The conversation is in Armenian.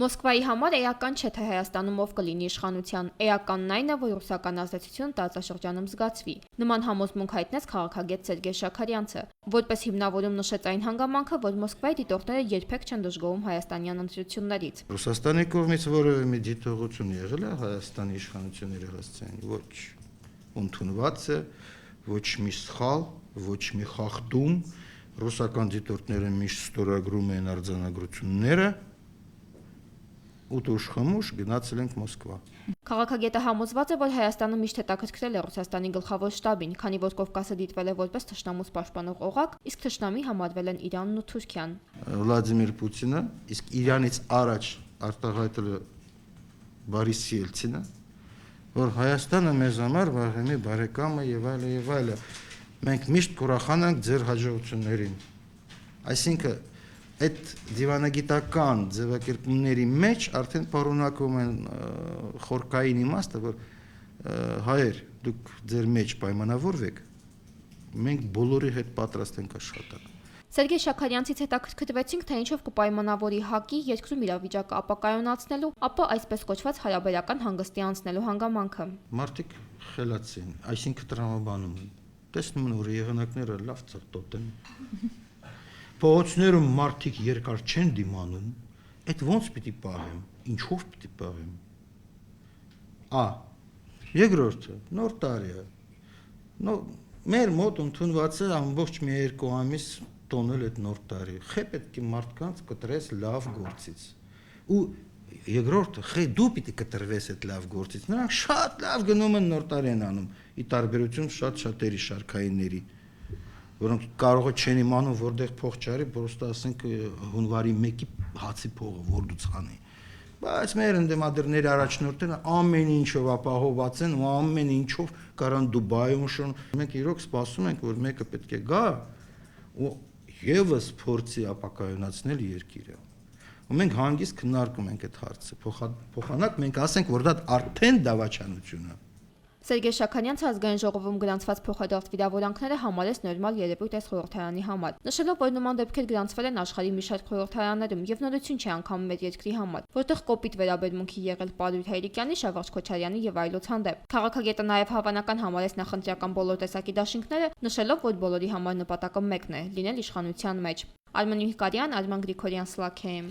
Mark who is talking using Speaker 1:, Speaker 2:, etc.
Speaker 1: Մոսկվայի համար էական չէ, թե Հայաստանում ով կլինի իշխանության, էականն այն է, որ ռուսական ազդեցությունը տարածաշրջանում զգացվի։ Նման համոզմունք հայտնեց քաղաքագետ Սերգեյ Շաքարյանցը, որպես հիմնավորում նշեց այն հանգամանքը, որ Մոսկվայի դիտորդները երբեք չեն դժգոհում հայաստանյան ընտրություններից։
Speaker 2: Ռուսաստանի կողմից որևէ մի դիտողություն եղել է Հայաստանի իշխանությունների հասցեին, ոչ ընդունված է, ոչ մի սխալ, ոչ մի խախտում, ռուսական դիտորդները միշտ ստորագրում են արձանագրությունները ուտուշ-խմուշ գնացել ենք Մոսկվա։
Speaker 1: Քաղաքագետը համոզված է, որ Հայաստանը միշտ հետաքրքրել է Ռուսաստանի գլխավոր շտաբին, քանի որ Կովկասը դիտվել է որպես թշնամուց պաշտպանող օղակ, իսկ թշնամի համարվել են Իրանն ու Թուրքիան։
Speaker 2: Վլադիմիր Պուտինը, իսկ Իրանից առաջ արտահայտել է Բորիս Ելցինը, որ Հայաստանը մեզ համար վաղեմի բարեկամ է եւ այլը եւ այլը։ Մենք միշտ կուրախանանք ձեր հաջողություններին։ Այսինքն այդ դիվանագիտական ձևակերպումների մեջ արդեն պարունակում են խորքային իմաստը, որ հայեր, դուք ձեր մեջ պայմանավորվեք, մենք բոլորի հետ պատրաստ ենք աշխատել։
Speaker 1: Սերգեյ Շաքարյանցից հետաքրքրվեցինք, թե ինչով կպայմանավորի ՀԱԿ-ի երկրում իրավիճակը ապակայունացնելու, ապա այսպես կոչված հարաբերական հանգստի անցնելու հանգամանքը։
Speaker 2: Մարդիկ խելացի են, այսինքն տրամաբանում են, տեսնում են, որ եղանակները լավ ծրտոտ են։ Փողոցներում մարդիկ երկար չեն դիմանում, այդ ոնց պիտի պահեմ, ինչով պիտի պահեմ։ Երկրորդը, նոր տարի է։ Մեր մոտ ընդունված է ամբողջ մի երկու ամիս տոնել այդ նոր տարի։ Խե պետք է մարդկանց կտրես լավ գործից։ Ու երկրորդը, դու պիտի կտրվես այդ լավ գործից։ Նրանք շատ լավ գնում են նոր տարի են անում, ի տարբերություն շատ շատերի շարքայինների, որոնք կարող է չեն իմանում որտեղ փող չարի, պրոստը ասենք հունվարի 1-ի հացի փողը որ դու ցանի։ Բայց մեր ընդդեմադիրների առաջնորդները ամեն ինչով ապահովված են ու ամեն ինչով կարան Դուբայում շոն։ Մենք իրոք սպասում ենք, որ մեկը պետք է գա ու եւս փորձի ապակայունացնել երկիրը։ Ու մենք հանգիստ քննարկում ենք այդ հարցը։ Փոխանակ մենք ասենք, որ դա արդեն դավաճանություն է։
Speaker 1: Սերգեյ Շաքարյանցը ազգային ժողովում գրանցված փոխադարձ վիրավորանքները համարեց նորմալ երևույթ այս խորհրդարանի համար, նշելով, որ նման դեպքեր գրանցվել են աշխարհի մի շարք խորհրդարաններում եւ նորություն չէ անգամ մեր երկրի համար, որտեղ կոպիտ վերաբերմունքի եղել Պարույր Հայրիկյանի, Շավարժ Քոչարյանի եւ այլոց հանդեպ։ Քաղաքագետը նաեւ հավանական համարեց նախընտրական բոլոր տեսակի դաշինքները, նշելով, որ բոլորի համար նպատակը մեկն է՝ լինել իշխանության մեջ։ Արմեն Մihkարյան, Արման Գրիգորյան, Սլաքեյմ։